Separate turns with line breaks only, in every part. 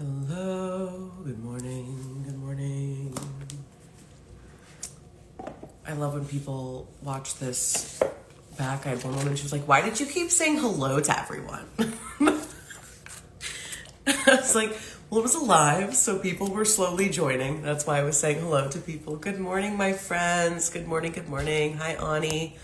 Hello, good morning, good morning. I love when people watch this back. I had one woman, she was like, why did you keep saying hello to everyone? I was like, well, it was alive, so people were slowly joining. That's why I was saying hello to people. Good morning, my friends. Good morning, good morning. Hi, Ani.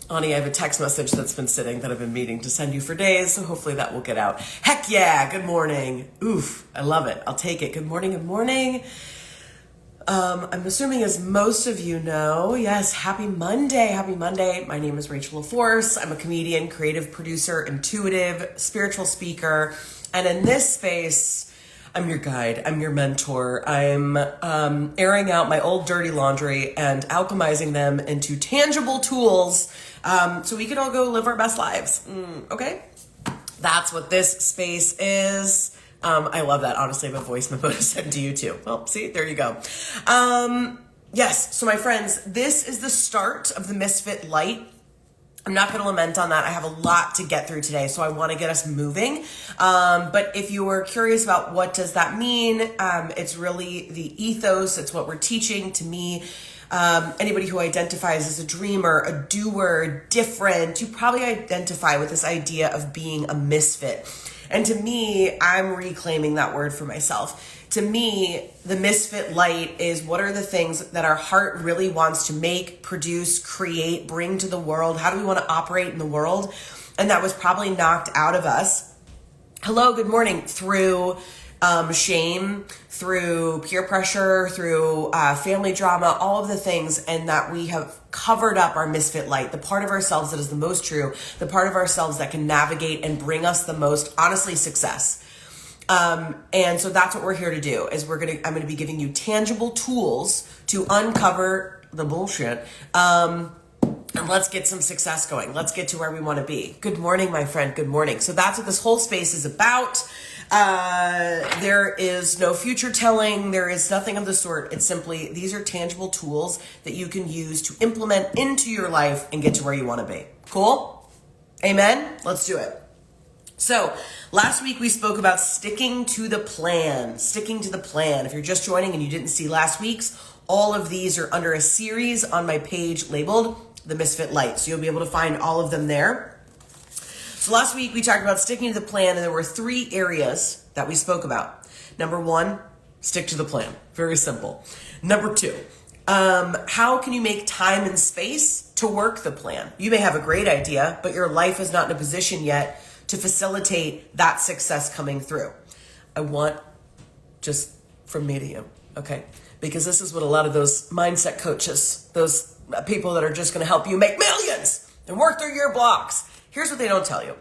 Ani, I have a text message that's been sitting that I've been meaning to send you for days, so hopefully that will get out. Heck yeah, good morning. Oof, I love it. I'll take it. Good morning, good morning. I'm assuming as most of you know, yes, happy Monday, happy Monday. My name is Rachel LaForce. I'm a comedian, creative producer, intuitive, spiritual speaker, and in this space, I'm your guide, I'm your mentor. I'm airing out my old dirty laundry and alchemizing them into tangible tools so we can all go live our best lives. Okay? That's what this space is. I love that. Honestly, I have a voice memo to send to you too. Well, see, there you go. Yes, so my friends, this is the start of the MISFIT Light. I'm not going to lament on that. I have a lot to get through today, so I want to get us moving. But if you were curious about what does that mean, it's really the ethos. It's what we're teaching. To me, anybody who identifies as a dreamer, a doer, different, you probably identify with this idea of being a misfit. And to me, I'm reclaiming that word for myself. To me, the misfit light is what are the things that our heart really wants to make, produce, create, bring to the world? How do we want to operate in the world? And that was probably knocked out of us. Hello, good morning. Through shame, through peer pressure, through family drama, all of the things, and that we have covered up our misfit light, the part of ourselves that is the most true, the part of ourselves that can navigate and bring us the most, honestly, success. And so that's what we're here to do, is I'm going to be giving you tangible tools to uncover the bullshit. And let's get some success going. Let's get to where we want to be. Good morning, my friend. Good morning. So that's what this whole space is about. There is no future telling. There is nothing of the sort. It's simply, these are tangible tools that you can use to implement into your life and get to where you want to be. Cool? Amen? Let's do it. So last week we spoke about sticking to the plan. Sticking to the plan. If you're just joining and you didn't see last week's, all of these are under a series on my page labeled The Misfit Light. So you'll be able to find all of them there. So last week we talked about sticking to the plan, and there were 3 areas that we spoke about. Number 1, stick to the plan. Very simple. Number 2, how can you make time and space to work the plan? You may have a great idea, but your life is not in a position yet to facilitate that success coming through. I want just from me to you, okay? Because this is what a lot of those mindset coaches, those people that are just gonna help you make millions and work through your blocks. Here's what they don't tell you.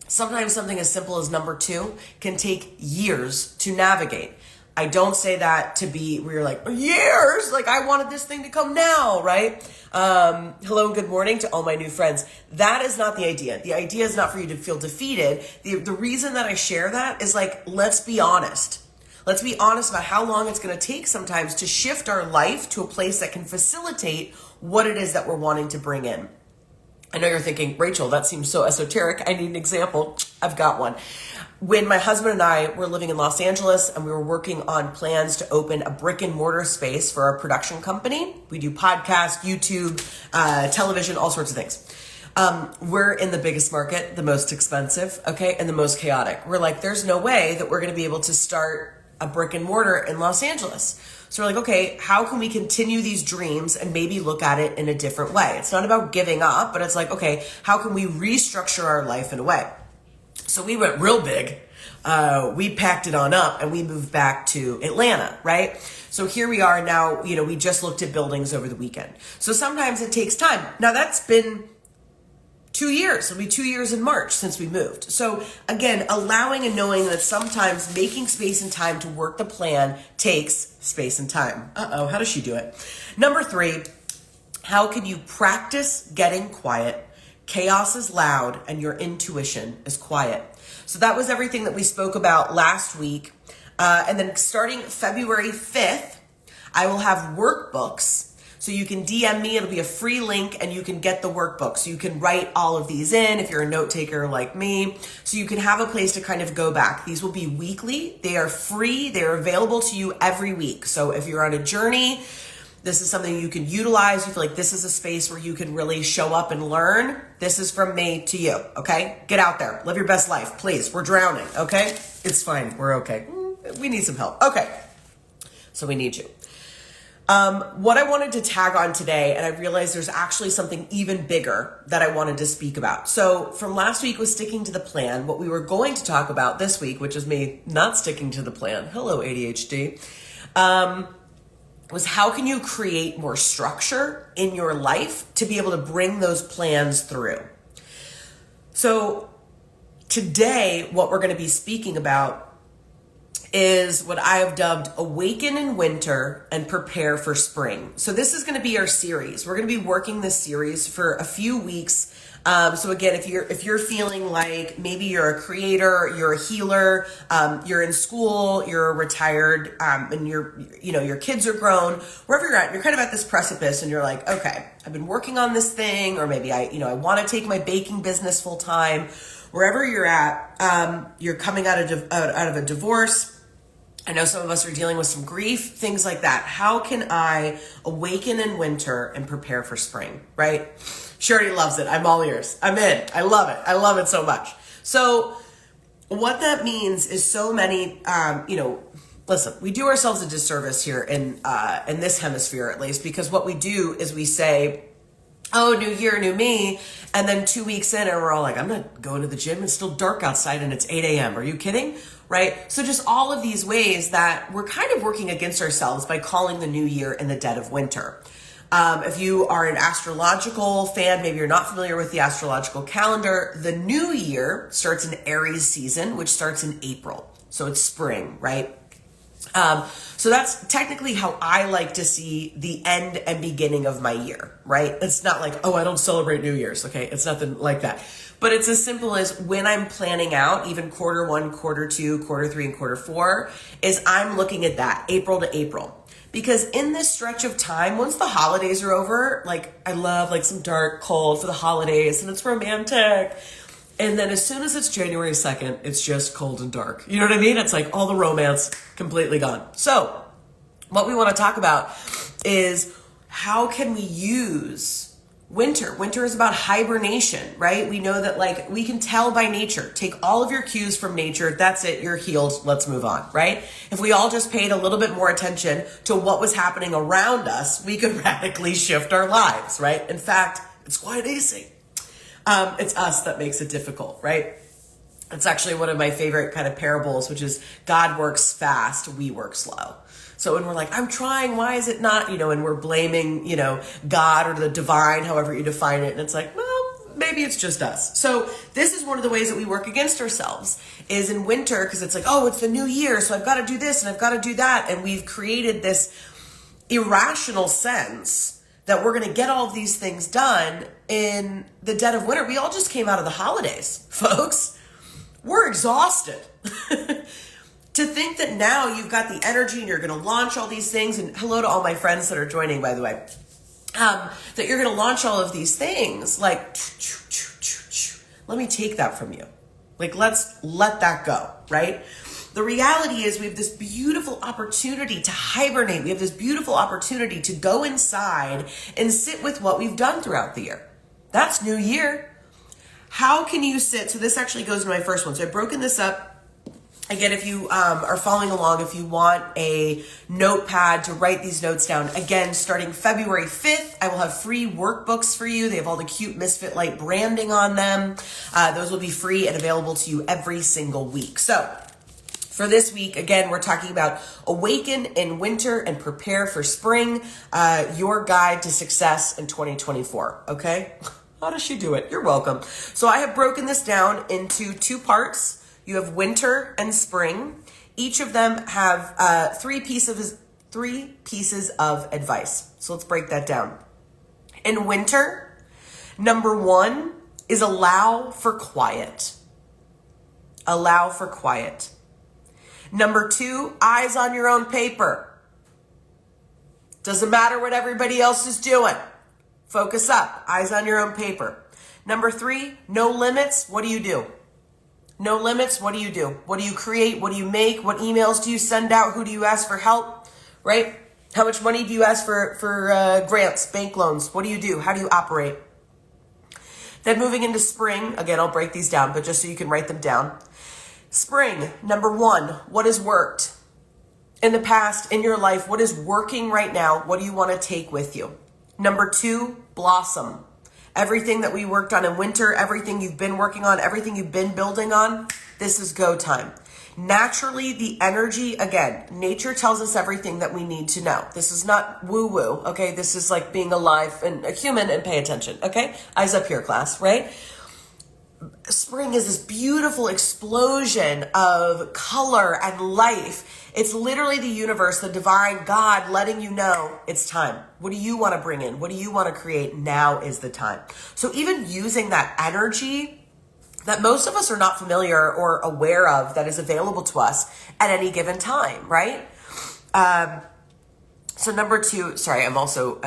Sometimes something as simple as number 2 can take years to navigate. I don't say that to be where you're like, years? Like I wanted this thing to come now, right? Hello and good morning to all my new friends. That is not the idea. The idea is not for you to feel defeated. The reason that I share that is like, let's be honest. Let's be honest about how long it's going to take sometimes to shift our life to a place that can facilitate what it is that we're wanting to bring in. I know you're thinking, Rachel, that seems so esoteric. I need an example. I've got one. When my husband and I were living in Los Angeles and we were working on plans to open a brick and mortar space for our production company, we do podcasts, YouTube, television, all sorts of things. We're in the biggest market, the most expensive, okay, and the most chaotic. We're like, there's no way that we're going to be able to start a brick and mortar in Los Angeles. So we're like, okay, how can we continue these dreams and maybe look at it in a different way? It's not about giving up, but it's like, okay, how can we restructure our life in a way? So we went real big. We packed it on up and we moved back to Atlanta, right? So here we are now, we just looked at buildings over the weekend. So sometimes it takes time. Now that's been 2 years. It'll be 2 years in March since we moved. So again, allowing and knowing that sometimes making space and time to work the plan takes space and time. How does she do it? Number 3, how can you practice getting quiet? Chaos is loud and your intuition is quiet. So that was everything that we spoke about last week. And then starting February 5th, I will have workbooks So you can DM me, it'll be a free link, and you can get the workbook. So you can write all of these in if you're a note taker like me. So you can have a place to kind of go back. These will be weekly. They are free. They're available to you every week. So if you're on a journey, this is something you can utilize. You feel like this is a space where you can really show up and learn. This is from me to you, okay? Get out there. Live your best life, please. We're drowning, okay? It's fine. We're okay. We need some help. Okay. So we need you. What I wanted to tag on today, and I realized there's actually something even bigger that I wanted to speak about. So from last week was sticking to the plan. What we were going to talk about this week, which is me not sticking to the plan. Hello, ADHD. Was how can you create more structure in your life to be able to bring those plans through? So today, what we're going to be speaking about is what I have dubbed Awaken in Winter and Prepare for Spring. So this is going to be our series. We're going to be working this series for a few weeks. So again, if you're feeling like maybe you're a creator, you're a healer, you're in school, you're retired, and your kids are grown, wherever you're at, you're kind of at this precipice and you're like, okay, I've been working on this thing, or maybe I want to take my baking business full time. Wherever you're at, you're coming out of a divorce. I know some of us are dealing with some grief, things like that. How can I awaken in winter and prepare for spring, right? Sherry loves it. I'm all ears. I'm in. I love it. I love it so much. So what that means is so many, listen, we do ourselves a disservice here in this hemisphere, at least, because what we do is we say, oh, new year, new me. And then 2 weeks in and we're all like, I'm not going to the gym. It's still dark outside and it's 8 a.m. Are you kidding? Right? So just all of these ways that we're kind of working against ourselves by calling the new year in the dead of winter. If you are an astrological fan, maybe you're not familiar with the astrological calendar, the new year starts in Aries season, which starts in April. So it's spring, right? So that's technically how I like to see the end and beginning of my year, right? It's not like, oh, I don't celebrate New Year's, okay? It's nothing like that. But it's as simple as when I'm planning out, even quarter 1, quarter 2, quarter 3, and quarter 4, is I'm looking at that April to April. Because in this stretch of time, once the holidays are over, like I love like some dark, cold for the holidays and it's romantic. And then as soon as it's January 2nd, it's just cold and dark. You know what I mean? It's like all the romance completely gone. So what we want to talk about is how can we use winter? Winter is about hibernation, right? We know that like we can tell by nature, take all of your cues from nature. That's it. You're healed. Let's move on, right? If we all just paid a little bit more attention to what was happening around us, we could radically shift our lives, right? In fact, it's quite easy. It's us that makes it difficult, right? It's actually one of my favorite kind of parables, which is God works fast, we work slow. So when we're like, I'm trying, why is it not, and we're blaming, God or the divine, however you define it. And it's like, well, maybe it's just us. So this is one of the ways that we work against ourselves is in winter, because it's like, oh, it's the new year. So I've got to do this and I've got to do that. And we've created this irrational sense that we're going to get all of these things done in the dead of winter. We all just came out of the holidays, folks. We're exhausted. To think that now you've got the energy and you're going to launch all these things, and hello to all my friends that are joining, by the way, that you're going to launch all of these things, like, let me take that from you. Like, let's let that go, right? The reality is we have this beautiful opportunity to hibernate. We have this beautiful opportunity to go inside and sit with what we've done throughout the year. That's New Year. How can you sit? So this actually goes to my first one. So I've broken this up. Again, if you are following along, if you want a notepad to write these notes down, again, starting February 5th, I will have free workbooks for you. They have all the cute MISFIT Light branding on them. Those will be free and available to you every single week. So for this week, again, we're talking about Awaken in Winter and Prepare for Spring, your guide to success in 2024, okay? How does she do it? You're welcome. So I have broken this down into 2 parts. You have winter and spring. Each of them have 3 pieces of advice. So let's break that down. In winter, number 1 is allow for quiet. Allow for quiet. Number 2, eyes on your own paper. Doesn't matter what everybody else is doing. Focus up. Eyes on your own paper. Number 3, no limits. What do you do? No limits. What do you do? What do you create? What do you make? What emails do you send out? Who do you ask for help? Right? How much money do you ask for grants, bank loans? What do you do? How do you operate? Then moving into spring, again, I'll break these down, but just so you can write them down. Spring, number 1, what has worked in the past, in your life? What is working right now? What do you want to take with you? Number 2, blossom. Everything that we worked on in winter, everything you've been working on, everything you've been building on, this is go time. Naturally, the energy, again, nature tells us everything that we need to know. This is not woo-woo, okay? This is like being alive and a human and pay attention, okay? Eyes up here, class, right? Spring is this beautiful explosion of color and life. It's literally the universe, the divine God letting you know it's time. What do you want to bring in? What do you want to create? Now is the time. So even using that energy that most of us are not familiar or aware of that is available to us at any given time, right? So number 2, sorry, I've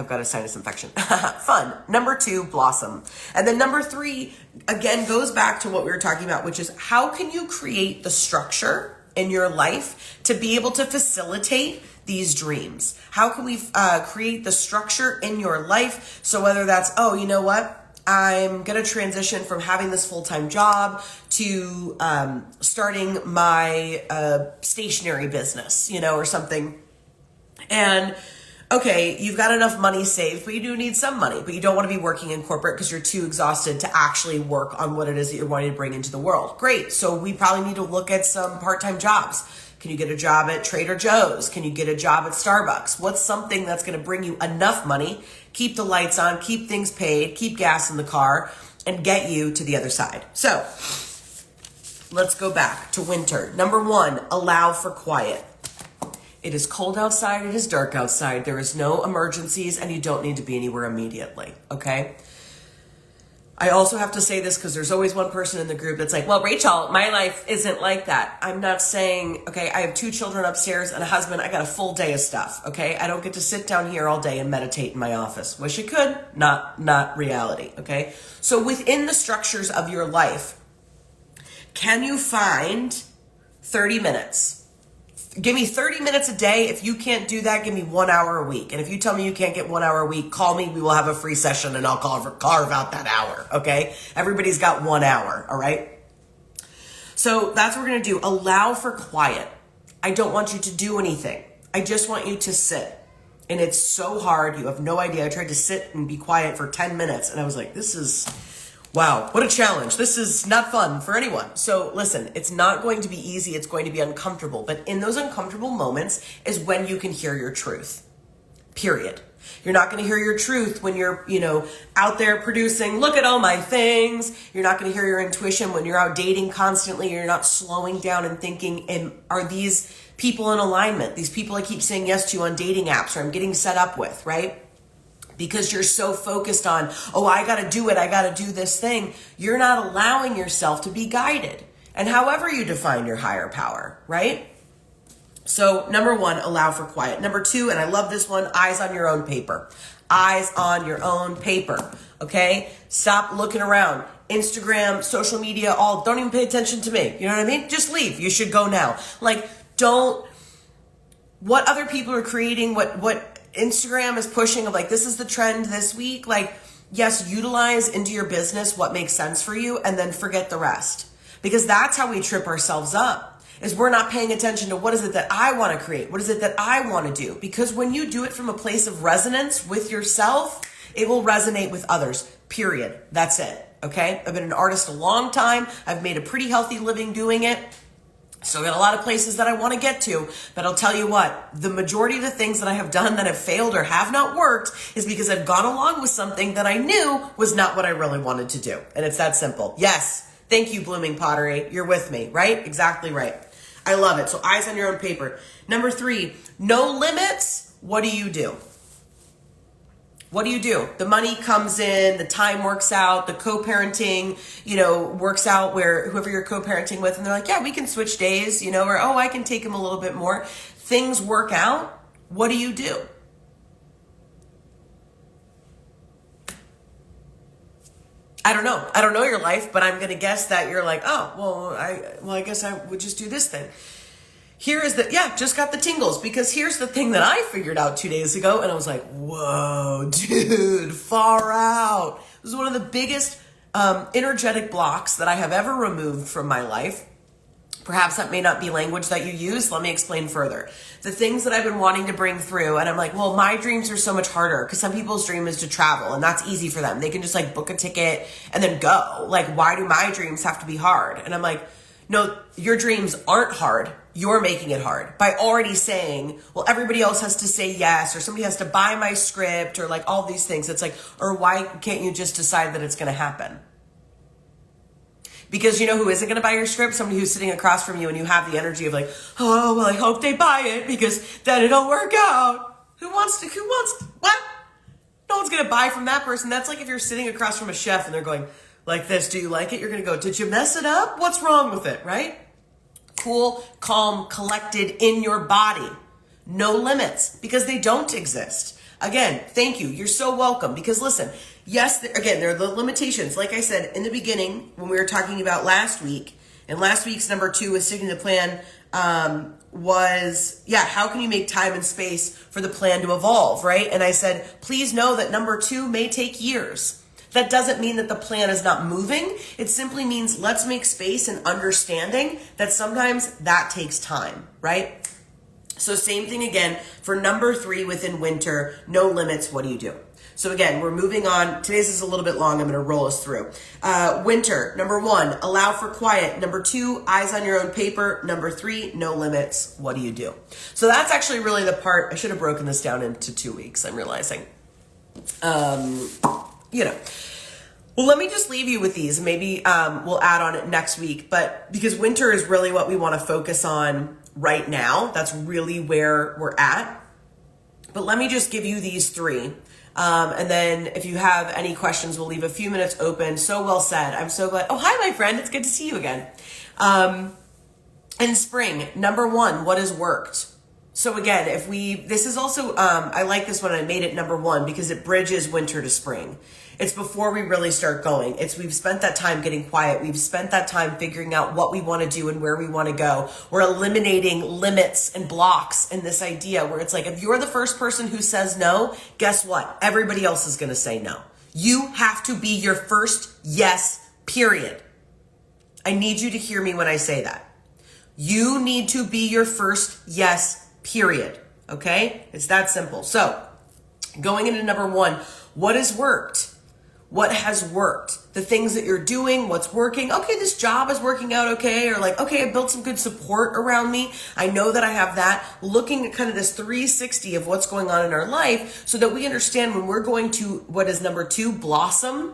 got a sinus infection. Fun. Number 2, blossom. And then number 3, again, goes back to what we were talking about, which is how can you create the structure in your life to be able to facilitate these dreams? How can we create the structure in your life? So whether that's, oh, you know what? I'm going to transition from having this full-time job to starting my stationery business, or something. And okay, you've got enough money saved, but you do need some money, but you don't want to be working in corporate because you're too exhausted to actually work on what it is that you're wanting to bring into the world. Great. So we probably need to look at some part-time jobs. Can you get a job at Trader Joe's? Can you get a job at Starbucks? What's something that's going to bring you enough money, keep the lights on, keep things paid, keep gas in the car, and get you to the other side? So let's go back to winter. Number 1, allow for quiet. It is cold outside. It is dark outside. There is no emergencies, and you don't need to be anywhere immediately, okay? I also have to say this because there's always one person in the group that's like, well, Rachel, my life isn't like that. I'm not saying, okay, I have 2 children upstairs and a husband. I got a full day of stuff, okay? I don't get to sit down here all day and meditate in my office. Wish I could, not reality, okay? So within the structures of your life, can you find 30 minutes? Give me 30 minutes a day. If you can't do that, give me 1 hour a week. And if you tell me you can't get 1 hour a week, call me. We will have a free session and I'll carve out that hour. Okay. Everybody's got 1 hour. All right. So that's what we're going to do. Allow for quiet. I don't want you to do anything. I just want you to sit. And it's so hard. You have no idea. I tried to sit and be quiet for 10 minutes and I was like, wow, what a challenge. This is not fun for anyone. So listen, it's not going to be easy. It's going to be uncomfortable. But in those uncomfortable moments is when you can hear your truth, period. You're not going to hear your truth when you're, out there producing, look at all my things. You're not going to hear your intuition when you're out dating constantly. You're not slowing down and thinking, are these people in alignment? These people I keep saying yes to on dating apps or I'm getting set up with, right? Because you're so focused on, oh, I got to do it. I got to do this thing. You're not allowing yourself to be guided. And however you define your higher power, right? So number 1, allow for quiet. Number 2, and I love this one, eyes on your own paper. Eyes on your own paper. Okay? Stop looking around. Instagram, social media, don't even pay attention to me. You know what I mean? Just leave. You should go now. What other people are creating, what Instagram is pushing of this is the trend this week. Yes, utilize into your business what makes sense for you and then forget the rest. Because that's how we trip ourselves up, is we're not paying attention to what is it that I want to create? What is it that I want to do? Because when you do it from a place of resonance with yourself, it will resonate with others, period. That's it. Okay. I've been an artist a long time. I've made a pretty healthy living doing it. Still got a lot of places that I want to get to, but I'll tell you what, the majority of the things that I have done that have failed or have not worked is because I've gone along with something that I knew was not what I really wanted to do. And it's that simple. Yes. Thank you, Blooming Pottery. You're with me, right? Exactly right. I love it. So eyes on your own paper. Number 3, no limits. What do you do? What do you do? The money comes in, the time works out, the co-parenting, works out where whoever you're co-parenting with, and they're like, yeah, we can switch days, or, oh, I can take him a little bit more. Things work out. What do you do? I don't know. I don't know your life, but I'm going to guess that you're like, oh, I guess I would just do this thing. Here is just got the tingles, because here's the thing that I figured out 2 days ago, and I was like, whoa, dude, far out. It was one of the biggest energetic blocks that I have ever removed from my life. Perhaps that may not be language that you use. Let me explain further. The things that I've been wanting to bring through, and I'm like, well, my dreams are so much harder, because some people's dream is to travel, and that's easy for them. They can just like book a ticket and then go. Like, why do my dreams have to be hard? And I'm like, no, your dreams aren't hard. You're making it hard by already saying, well, everybody else has to say yes, or somebody has to buy my script, or like all these things. It's like, or why can't you just decide that it's going to happen? Because you know who isn't going to buy your script? Somebody who's sitting across from you, and you have the energy of like, oh, well, I hope they buy it, because then it'll work out. Who wants, what? No one's going to buy from that person. That's like if you're sitting across from a chef and they're going like this, do you like it? You're going to go, did you mess it up? What's wrong with it, right? Cool, calm, collected in your body. No limits, because they don't exist. Again, thank you. You're so welcome. Because listen, yes, again, there are the limitations. Like I said in the beginning, when we were talking about last week, and last week's number 2 was sticking to the plan, how can you make time and space for the plan to evolve, right? And I said, please know that number 2 may take years. That doesn't mean that the plan is not moving. It simply means let's make space and understanding that sometimes that takes time, right? So same thing again for number 3 within winter, no limits. What do you do? So again, we're moving on. Today's is a little bit long. I'm going to roll us through. Winter, number 1, allow for quiet. Number 2, eyes on your own paper. Number 3, no limits. What do you do? So that's actually really the part. I should have broken this down into 2 weeks, I'm realizing. Well, let me just leave you with these. Maybe we'll add on it next week. But because winter is really what we want to focus on right now. That's really where we're at. But let me just give you these 3. And then if you have any questions, we'll leave a few minutes open. So well said. I'm so glad. Oh, hi, my friend. It's good to see you again. In spring, number 1, what has worked? So again, this is also, I like this one. I made it number 1 because it bridges winter to spring. It's before we really start going. We've spent that time getting quiet. We've spent that time figuring out what we want to do and where we want to go. We're eliminating limits and blocks in this idea where it's like, if you're the first person who says no, guess what? Everybody else is going to say no. You have to be your first yes, period. I need you to hear me when I say that. You need to be your first yes, period. Okay? It's that simple. So going into number 1, what has worked? What has worked? The things that you're doing, what's working. Okay, this job is working out okay. Or like, okay, I built some good support around me. I know that I have that. Looking at kind of this 360 of what's going on in our life so that we understand when we're going to, what is number 2, blossom.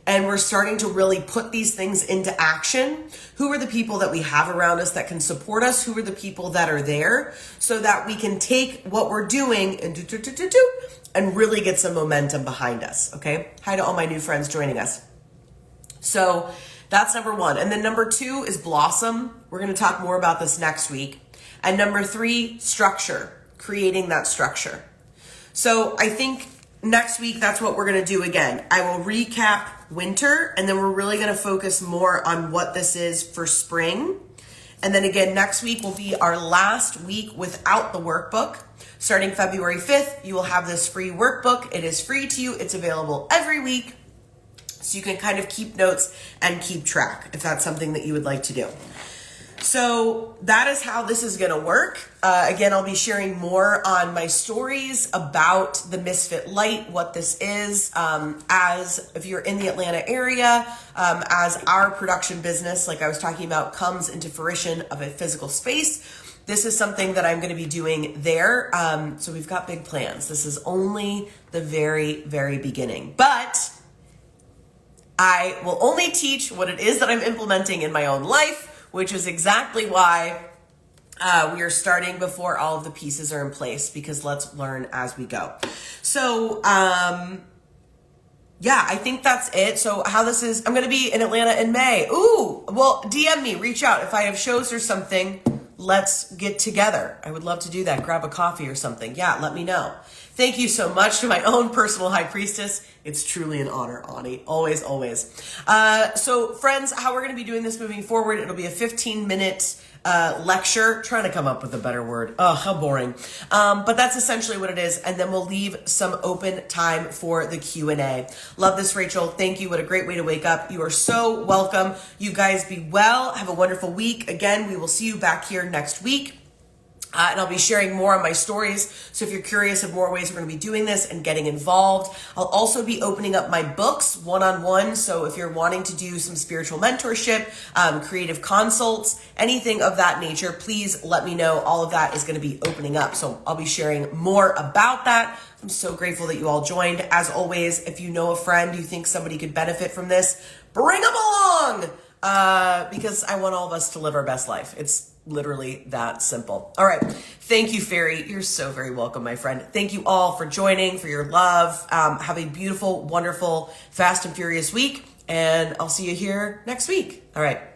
And we're starting to really put these things into action. Who are the people that we have around us that can support us? Who are the people that are there so that we can take what we're doing and really get some momentum behind us, okay? Hi to all my new friends joining us. So that's number 1. And then number 2 is blossom. We're going to talk more about this next week. And number 3, structure, creating that structure. So I think next week, that's what we're going to do again. I will recap winter, and then we're really going to focus more on what this is for spring. And then again, next week will be our last week without the workbook. Starting February 5th, you will have this free workbook. It is free to you. It's available every week. So you can kind of keep notes and keep track if that's something that you would like to do. So that is how this is going to work. Again, I'll be sharing more on my stories about the MISFIT Light, what this is, as if you're in the Atlanta area, as our production business, like I was talking about, comes into fruition of a physical space. This is something that I'm going to be doing there. So we've got big plans. This is only the very, very beginning. But I will only teach what it is that I'm implementing in my own life, which is exactly why we are starting before all of the pieces are in place, because let's learn as we go. So, I think that's it. So how this is, I'm going to be in Atlanta in May. Ooh, well, DM me, reach out. If I have shows or something, let's get together. I would love to do that. Grab a coffee or something. Yeah, let me know. Thank you so much to my own personal high priestess. It's truly an honor, Ani. Always, always. So friends, how we're going to be doing this moving forward, it'll be a 15-minute lecture, trying to come up with a better word. Oh, how boring. But that's essentially what it is. And then we'll leave some open time for the Q&A. Love this, Rachel. Thank you. What a great way to wake up. You are so welcome. You guys be well. Have a wonderful week. Again, we will see you back here next week. And I'll be sharing more on my stories. So if you're curious of more ways we're going to be doing this and getting involved, I'll also be opening up my books one-on-one. So if you're wanting to do some spiritual mentorship, creative consults, anything of that nature, please let me know. All of that is going to be opening up. So I'll be sharing more about that. I'm so grateful that you all joined. As always, if you know a friend you think somebody could benefit from this, bring them along. Because I want all of us to live our best life. It's literally that simple. All right. Thank you, Fairy. You're so very welcome, my friend. Thank you all for joining, for your love. Have a beautiful, wonderful, fast and furious week. And I'll see you here next week. All right.